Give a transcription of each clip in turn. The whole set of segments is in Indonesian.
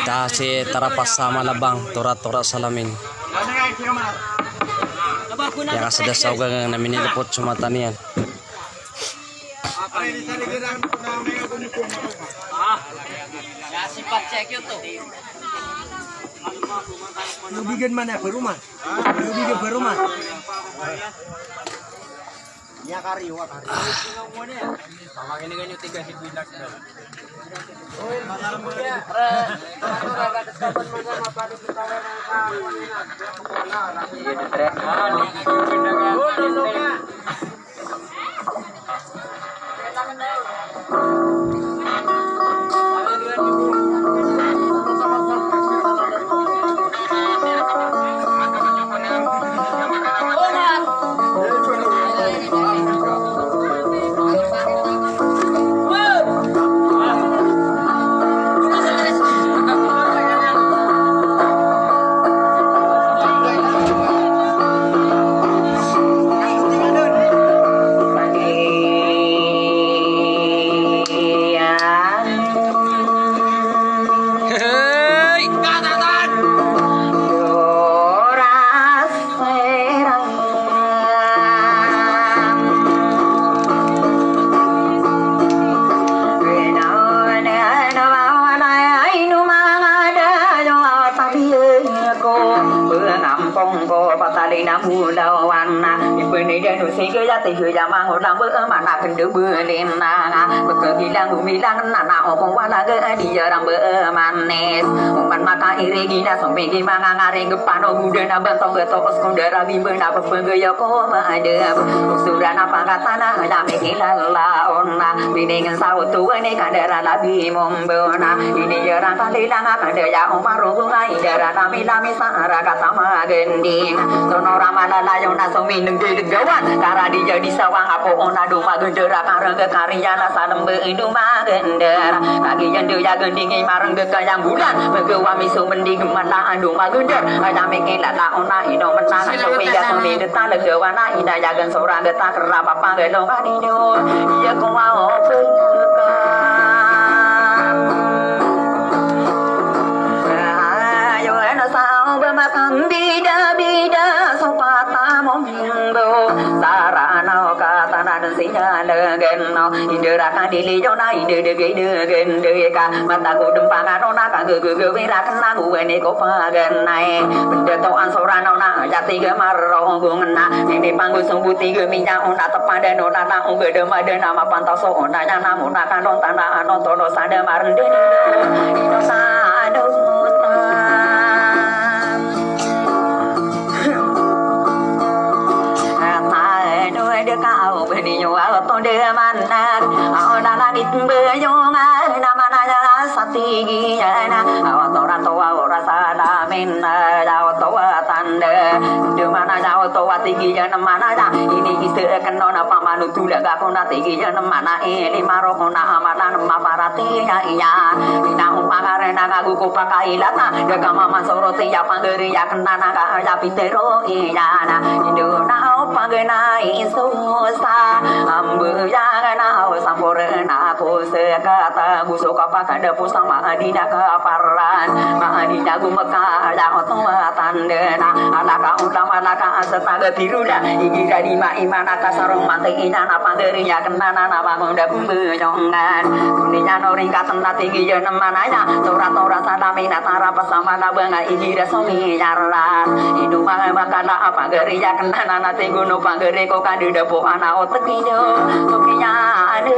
Dasi tarapas sa malabang, tura-tura salamin. Ya kasada sa ugang na minilipot sumata niyan. Sifat cek itu. Lubigan mana berumah? Lubigan berumah. Ya kari, wah kari. Sama ini kan 3 bilang. Kara dijadi sawang apa ona duma gendera karang ke karyana sanem beiduma gendera kaki jendu ya gendingi marang ke kayang bulan begewa misu mending mana duma gender ada mikir la ona ino menang sopi ya sopi detan legewa na ina ya gen sora geta kerapa panggelo kanido iya ko mau ayo ena sao bermakan bida sopata momindo sarana katana dan sinyana genno indera kadili jona ide de gen de ka mata ku dempangan ona ka ge wira kena ku ene ko pagenai benda to ansorana ona jati ge marro gungna ini panggu sumbuti ge minyak ona tepada ona na unge de madena ma pantaso ona yana muna kanon tanah anon tono sade marende ino sado kau beniwa tonde mana ona langit beyonga nama nanya satigi na awtora toa ora sada minna awtora tande de mana awtora tigi na mana ini iste kenona pamanu tulaga kona tigi na mana ini maro kona amana maparati ya iya ina upagare na ngagu ko pakai lata de kama masoroti ya panggeri ya kenana ka ya pitero iya na indona opagena isu sa ambu yang na sampurna ko sekata busuk apa kada pusama adina ka paran ma adina gumeka ya otwa tandena alaka ulama laka asetaga biruda iki dari ma imana ka sarong mate ina na panggeri ya kenana na bangonda kumbejongan dunia nori katena tinggi ya mananya tora sadamina tara pasama na banga iki rasomi yarla idu makana apa geri ya kenana na tinggono panggeri ko kadida po ana otekinya tokinya ada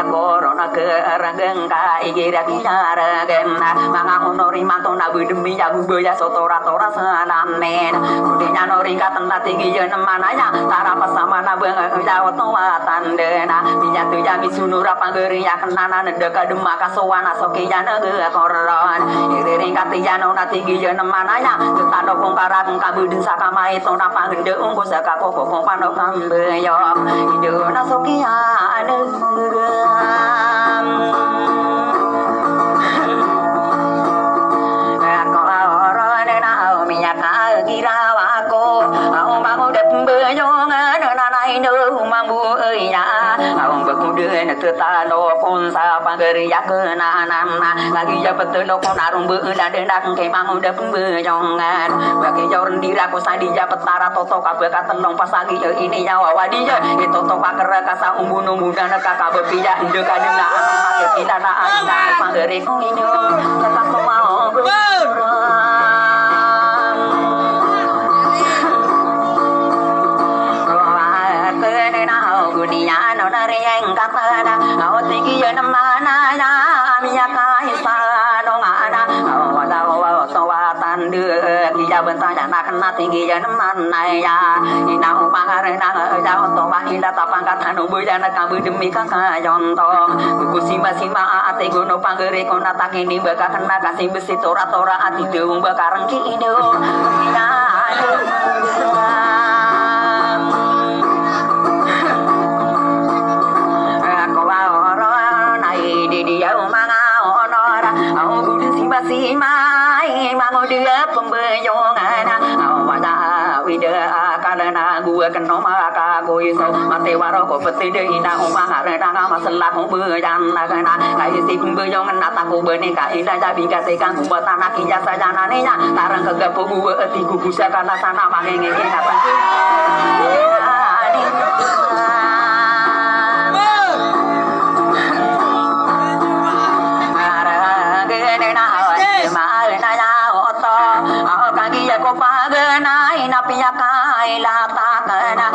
corona ke rageng ka igira kinara genna manga honori matona budemi ya buboya sotora tora sanamen kudinya nori katenda tinggi je mananya tara pasamana beung ya otowa tandena binya tu ya misunura panggeri ya kenana nedeka demaka sowana sokiya nege koron iriring katiya nona tinggi je mananya tutando kongkarang kabudin sakamai tona panggende ungko saka koko pano kambeyo idona sokiya đập bờ yo ngã na nai nơ mà mua ơi ya ông bậc đưa na ta lo con sa pa geri ya ke na lagi ya betul lo kon arung beu dan dendak ke mang đập bờ yo ngã bagi jor dira ko sadi ya petara toto kabeh katelong pas lagi ini ya wadi ya itu to paker kasa umbun dan kakak bepiya inde kadena make kita na anda pangere ko inyo kakak mau dunia no nare yang katana au tigi ya namana ya miya kai sa no ngana au wada wa so wa tan đưa ki ya ben tanya nak na tigi ya namana ya ina upangare na ya to ba ila tapang kata no bu ya na ka bu demi kakak jonto ku sima ate gono pangere ko na takini baka kena kasih besi tora ati deung bakareng ki ido ina si mai mang dia pembayongan awada wida karena gua kena maka koi so mate waro ko peti de ina umah karena masalah pembayan kana kai si pembayongan ataku bene ka ina jadi kate kang gua tanah iya sajana nya tarang kegapo gua eti gugusa kana sana mangenge apa paganay na piyakay latakana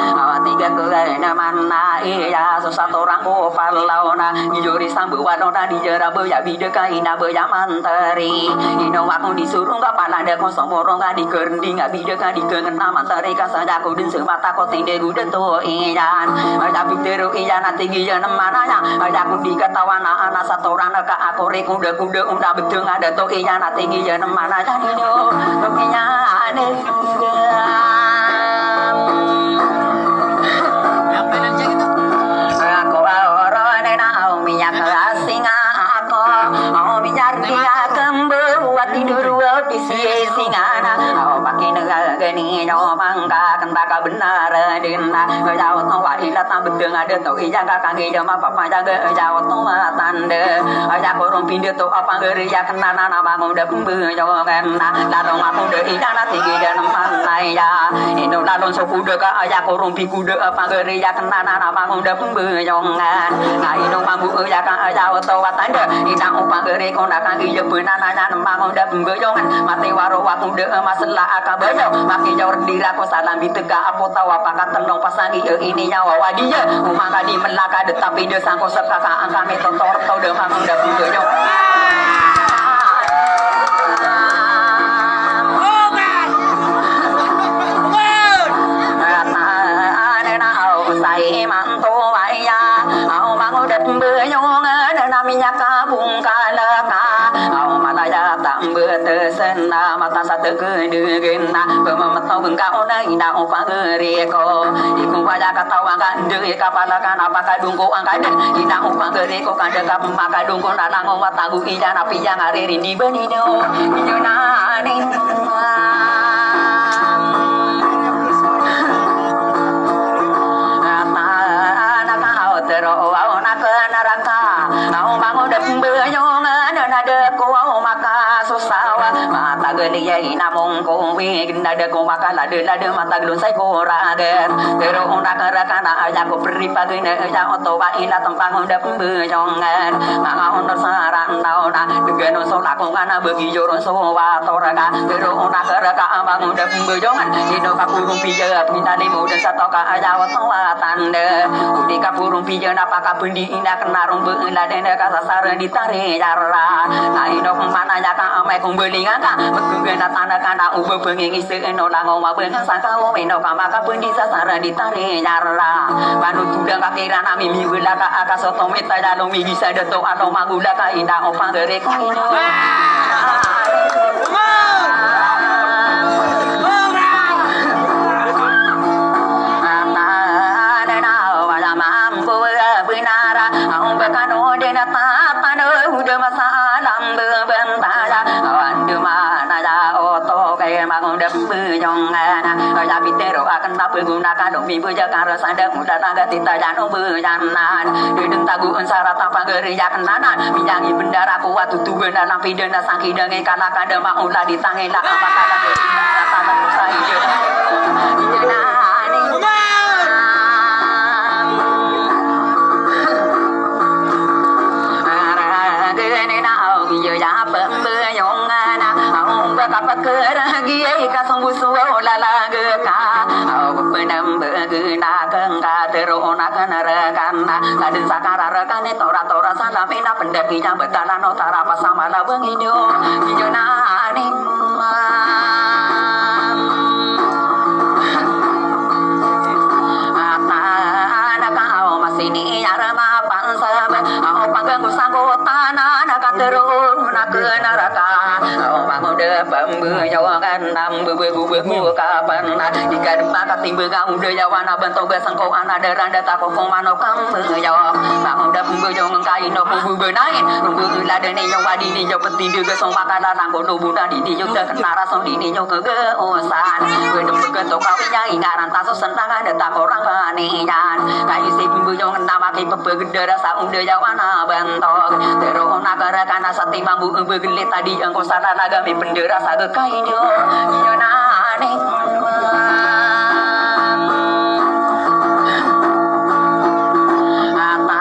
tiga kena mana iya satu orang ko parlaw na juri sambuwano na dijera beya bidekai na beya manteri ino aku disuruh ga palada ko somoro ga dikerndi ga bideka dikengena manteri ka sajaku din semata ko tinde guden to iyan ada bitero iyan tinggi ya mana ya ada ku dikatawana ana satu orang ka akore kuda unda bedeng ada to iyan tinggi ya mana ya dino to iyan Apa yang cek itu? aku orang nau minyak singa aku minyak dia kembu tidur di singana pakai negara geni nyo mangga kentaka benar dina jauh to wa ila ta bedeng ada to iya kakang iya ma papa jaga jauh to tande aja korong pinde to apa geri ya kenana nama muda pembe yo kena larong aku de iya na tinggi dan manai ya indo lalon so kuda ka aja korong pi kuda apa geri ya kenana nama muda pembe yo ngan na indo mambu ya ka jauh to tande ina apa geri kona kang iya benana nama muda pembe yo ngan mati waro aku de masalah akabayo maki jor dira ko salam bitega apa tawa pakat telong pasangi ini nyawa wadinya umaka di melaka de tapi de sangko sekaka angkame totor to de mamang de bunyo sai manto waya au mango de bunyo ngana minyak kabung kalaka au malaya tambe tesena mata sate kedegena pemamatau bengkau na ina opa gereko iku waya katawa gande kapala kana pakadungko angkaden ina opa gereko kande kapaka dungko nanang watagu ija napi yang ariri di benino ijuna ning dia ina mong ko wi ginda de ko makala de la de mata glon sai ko rager pero ona kara kana aja ko pri pagine aja oto wa ila tempang onda pembe jongan maka onda saran dauna degeno so lakon kana bagi joron so wa toraga pero ona kara ka ambang onda pembe jongan ino ka purung piye pina de mo den sato ka aja oto wa tande udi ka purung piye napa ka pendi ina kena rumbe ila de ka sasar ditare jarra na ino mana ya ka ame ko belinga ka gena tanda kana ubo bengi ngise eno lango maben sangka o eno kamaka pundi sasara ditane nyarla panu tudang kakira nami miwila ka akasoto meta dalo mi bisa deto alo magula ka inda opa gere ko ino mangundep beyongana ya pitero akan tapi gunakan demi bejakan sandang muda naga tita jano bejanan dedeng taguan sarata panggeri yakenanan minyangi bendara kuat tutu benar lampi denda sangki dengai kana kada maulah ditangela apakah tangan usai ka song busu la la ge ka au penam be ge na keng ka tero na kana ra kana kadin sakara ra kane tora tora salame na pendapi nya betala no tara pasamala benginyo inyo na ani masini arama pansab au panggang sanggo tanah naga tero na kana raka au bangude bambu jawangan nam bebe kapan ikan maka timbe ga ude jawana bento besangko anada randa takoko mano kam jawa bangude bumbu jong kai no bumbu nain bumbu la de ni yo wadi ni yo peti de song makana nangko no buda di yo te kenara song di ni yo ke osan we dem ke to ka wi nyai ngaran taso sentang ada tak orang panian kai si bumbu jong nama ki pepe gede rasa ude jawana bento tero nagara kana sati mambu begele tadi engko sana naga mi pendera saga kainyo yo nane apa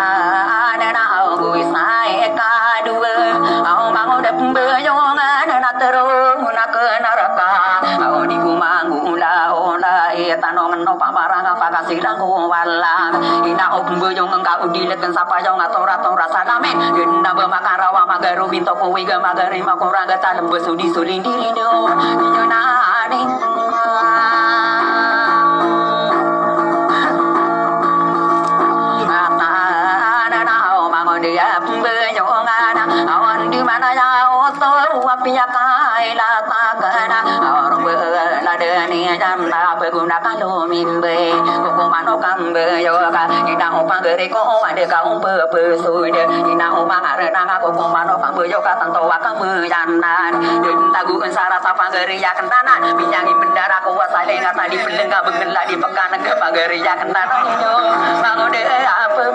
ada na au isai ka dua au mangu de beyonga na tero na ke naraka au di gumangu la ona tanong no pamarang apa kasilang ko wala ina beyong ka udileken sapa yo ngatora tora salame denda bemakarawa magaru binto ko wiga magari makora gata lembe sudi sulindi do yo nane dia beyongana awan di mana ya oto apia kaila takana orang bela deni janda beguna kalau mimbe koko mano kambe yoga ina opang gereko ade ka umpe pesude ina opang arena koko mano kambe yoga tanto wakam janan den tagu sara tapa geri ya kenanan minyangi bendara kuasa lenga tadi pelengga begela di pekan ke pageri ya kenanan yo mangode apa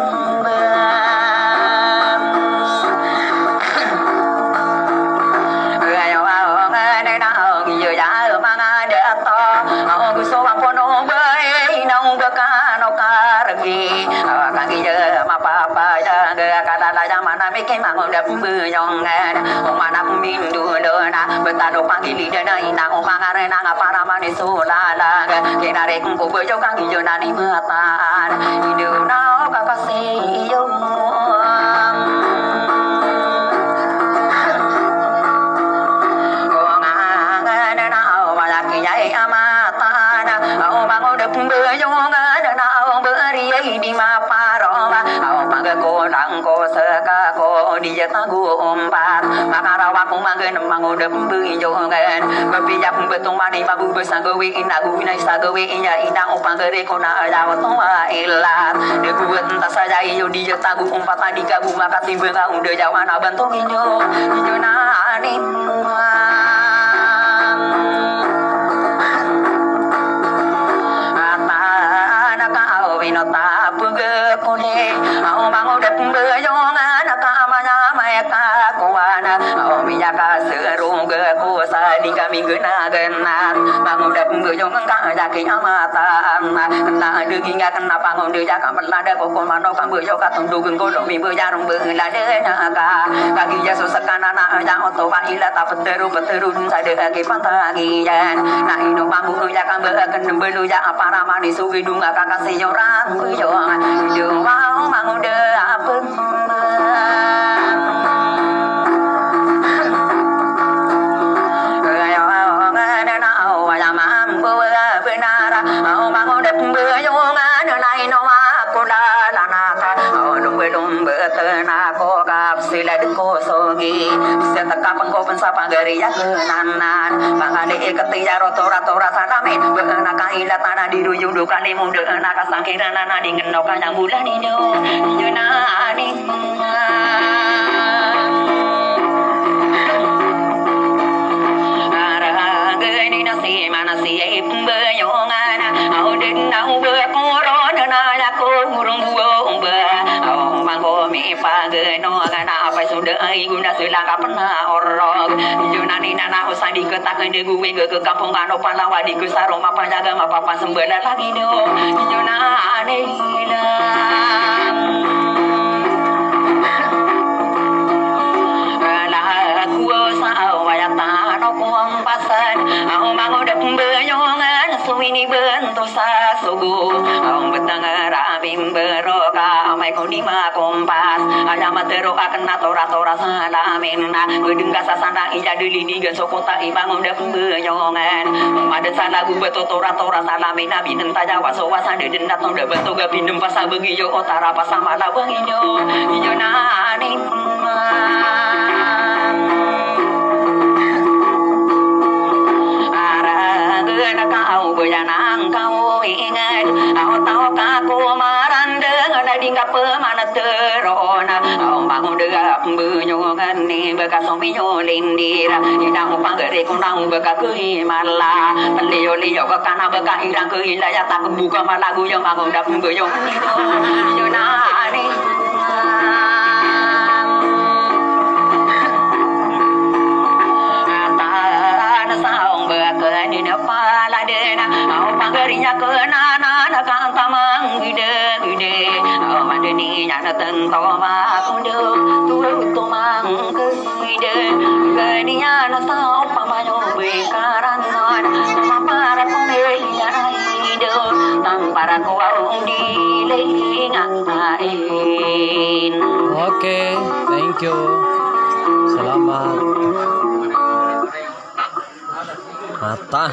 ke mango da beyongan o mana mindu dona betado pagili dana ina o mangare nanga para manisulala ke nare ko bejo kang yo nani matan idu na kakasi yo dia tagu ompat makarawa kumagen mangode beyongan bebijak betung mani babu besanggowi inagu inai sagowi inya ina opangere kona jawa toa ilat de buat entas saja iyo dia tagu ompat tadi gagu maka timbe ga ude jawana bantu inyo inyo nani ana ka winota puge kone au mangode beyongan ka kuana au miyaka serung ge ku saling kami gena genat mangudap beyong ka jaki amatan na degi nga kena pangon de jaka melada koko mano kang beyo ka tundu genggo mi bejarung belade naga kaki jaso sakana na ja oto wa ila ta peteru sade age pantagi jan na ino mangu ya kang beken belu ya para mani sugi dunga kakase yoran beyong yo mau mangude apun sila dengko sogi bisa teka pengko pensapa gari ya kenanan mangane ketiya roto-roto rasa ramen beuna kaila tanah diruyung dukane muda anak sangkirana na dingen noka yang bulan ini yeuna ani ara geni nasi di mana si pembayongan au den au berkoron na la kurung buong ba au mangko mi pageno kana apa sudah ai guna selaka pernah orok junani nana usah diketakan de gue ke kampung kano palawa di kusaro mapa jaga mapa sembela lagi do junane hilang kuang pasan au mangudap benyongan suwini bentosa sugu au betang rabim beroka mai kodima kompas ada materoka kena tora salamin gedeng gasa sana ija deli diga sokota ibangun dap benyongan made salagu betotora salamin nabi tenta jawa sowasa de denda tonda betoga pindem pasa begiyo otara pasama lawang ijo ijo nani kau bejanang kau ingat au tau kaku marandeng ada di pemana terona au bangun degap benyongan ni bekas sombinyo lindira inang panggere kunang beka kehimala pelio lio ke kana beka irang kehilaya tak buka malagu yang bangun dap benyongan ni jonani di depan ladena au panggerinya kenana kang tamang gede au mandeni nyana tento ma kundu tu mang gede geninya na sao pamayo bekaran non para pemelinya ide tampara ko au di lengain. Oke, thank you. Selamat. Mata.